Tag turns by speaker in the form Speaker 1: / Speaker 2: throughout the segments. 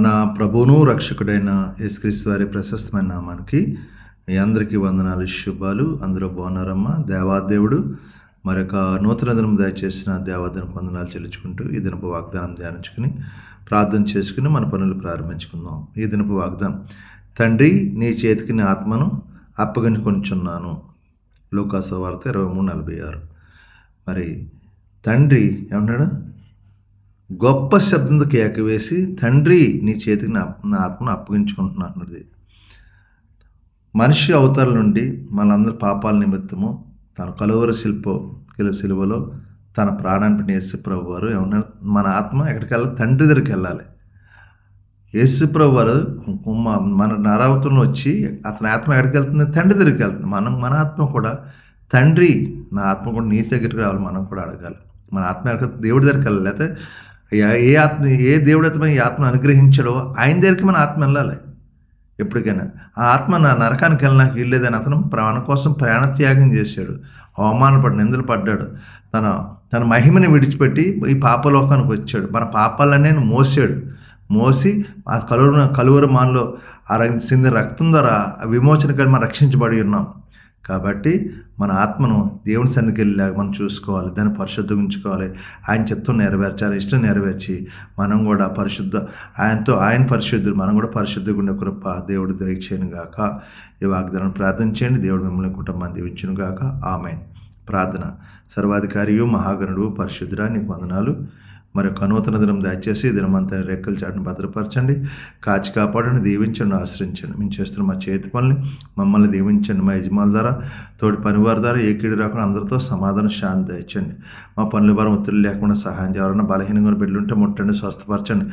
Speaker 1: మన ప్రభువును రక్షకుడైన యేసుక్రీస్తు వారి ప్రశస్తమైన నామానికి మీ అందరికీ వందనాలు, శుభాలు. అందరూ బాగున్నారమ్మా? దేవాదేవుడు మరొక నూతన దినం దయచేసిన దేవాదినకు వందనాలు చెల్లించుకుంటూ ఈ దినపు వాగ్దానం ధ్యానించుకుని ప్రార్థన చేసుకుని మన పనులు ప్రారంభించుకుందాం. ఈ దినపు వాగ్దానం: తండ్రి, నీ చేతికి నీ ఆత్మను అప్పగించుకొనిచున్నాను. లూకాసు వార్త 23:46. మరి తండ్రి ఏమన్నాడు? గొప్ప శబ్దంతో కేక వేసి, తండ్రి, నీ చేతికి నా ఆత్మను అప్పగించుకుంటున్నది. మనిషి అవతారం నుండి మనందరి పాపాల నిమిత్తము తన కలువరి సిలువలో తన ప్రాణాన్ని పెట్టిన యేసుప్రభు వారు ఏమన్నారు? మన ఆత్మ ఎక్కడికి వెళ్ళాలి? తండ్రి దగ్గరికి వెళ్ళాలి. యేసుప్రభు వారు మన నరావతంలో వచ్చి అతని ఆత్మ ఎక్కడికి వెళ్తుంది? తండ్రి దగ్గరికి వెళ్తుంది. మన ఆత్మ కూడా, తండ్రి, నా ఆత్మ కూడా నీ దగ్గరికి రావాలి. మనం కూడా అడగాలి. మన ఆత్మ ఎక్కడికి? దేవుడి దగ్గరికి వెళ్ళాలి. లేకపోతే ఏ దేవుడు అయితే ఈ ఆత్మను అనుగ్రహించాడో ఆయన దగ్గరికి మన ఆత్మ వెళ్ళాలి. ఎప్పటికైనా ఆ ఆత్మ నా నరకానికి వెళ్ళడానికి వీల్లేదని అతను ప్రాణం కోసం ప్రాణత్యాగం చేశాడు. అవమానపడి నిందలు పడ్డాడు. తన మహిమని విడిచిపెట్టి ఈ పాపలోకానికి వచ్చాడు. మన పాపాలన్నీ మోసి ఆ కలువరు మానలో సింది రక్తం ద్వారా విమోచన కలిగి మనం రక్షించబడి ఉన్నాం. కాబట్టి మన ఆత్మను దేవుని సన్నిధికి వెళ్ళేలాగా మనం చూసుకోవాలి. దాన్ని పరిశుద్ధంగా ఉంచుకోవాలి. ఆయన చిత్తం నెరవేర్చాలి. ఇష్టం నెరవేర్చి మనం కూడా ఆయన పరిశుద్ధులు, మనం కూడా పరిశుద్ధంగా ఉండే కృప దేవుడు దయచేయను గాక. ఈ వాగ్దానం ప్రార్థన చేయండి. దేవుడు మిమ్మల్ని కుటుంబాన్ని దీవించును గాక. ఆమేన్. ప్రార్థన. సర్వాధికారియు మహాగణుడు పరిశుద్ధుడా, నీకు వందనాలు. మరొక నూతన దినం దయచేసి దినమంతా రెక్కల చాటును భద్రపరచండి, కాచి కాపాడండి, దీవించండి, ఆశ్రయించండి. మేము చేస్తున్న మా చేతి పనులు మమ్మల్ని దీవించండి. మా యజమానుల ద్వారా, తోటి పనివారి ద్వారా ఏ కీడు రాకుండా అందరితో సమాధానం, శాంతి దయచండి. మా పనుల భారం ఒత్తిడి లేకుండా సహాయం చేయాలన్నా బలహీనంగా బిడ్డలుంటే ముట్టండి, స్వస్థపరచండి.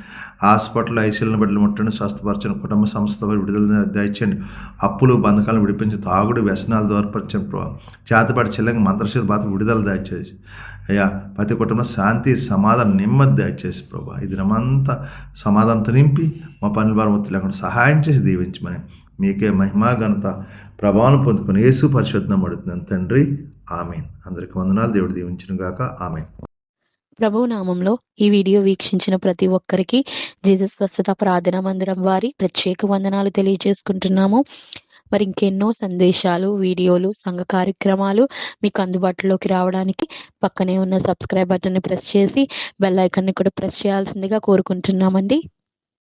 Speaker 1: హాస్పిటల్ ఐసీయూలను బిడ్డలు ముట్టండి, స్వస్థపరచండి. కుటుంబ సంస్థ విడుదల దయచండి. అప్పులు బంధకాలను విడిపించి, తాగుడు వ్యసనాలు దూరపరచండి. చేతపాటి చెల్లంగా మంత్రశక్తి బాధ విడుదల దయచేసి అయ్యా, ప్రతి కుటుంబం శాంతి, సమాధానం, నెమ్మది దయచేసి ప్రభా ఈ దినమంతా సమాధానంతో నింపి మా పనుల భారం ఒత్తిడి లేకుండా సహాయం చేసి దీవించమని మీకే మహిమా ఘనత ప్రభావం పొందుకుని యేసు పరిశుద్ధం అడుగుతున్నాను తండ్రి. ఆమేన్. అందరికి వందనాలు. దేవుడు దీవించును గాక. ఆమేన్.
Speaker 2: ప్రభు నామంలో ఈ వీడియో వీక్షించిన ప్రతి ఒక్కరికి జీసస్ స్వస్థత ప్రార్థనా మందిరం వారి ప్రత్యేక వందనాలు తెలియజేసుకుంటున్నాము. మరి ఇంకెన్నో సందేశాలు, వీడియోలు, సంఘ కార్యక్రమాలు మీకు అందుబాటులోకి రావడానికి పక్కనే ఉన్న సబ్స్క్రైబ్ బటన్ని ప్రెస్ చేసి బెల్ ఐకాన్ని కూడా ప్రెస్ చేయాల్సిందిగా కోరుకుంటున్నామండి.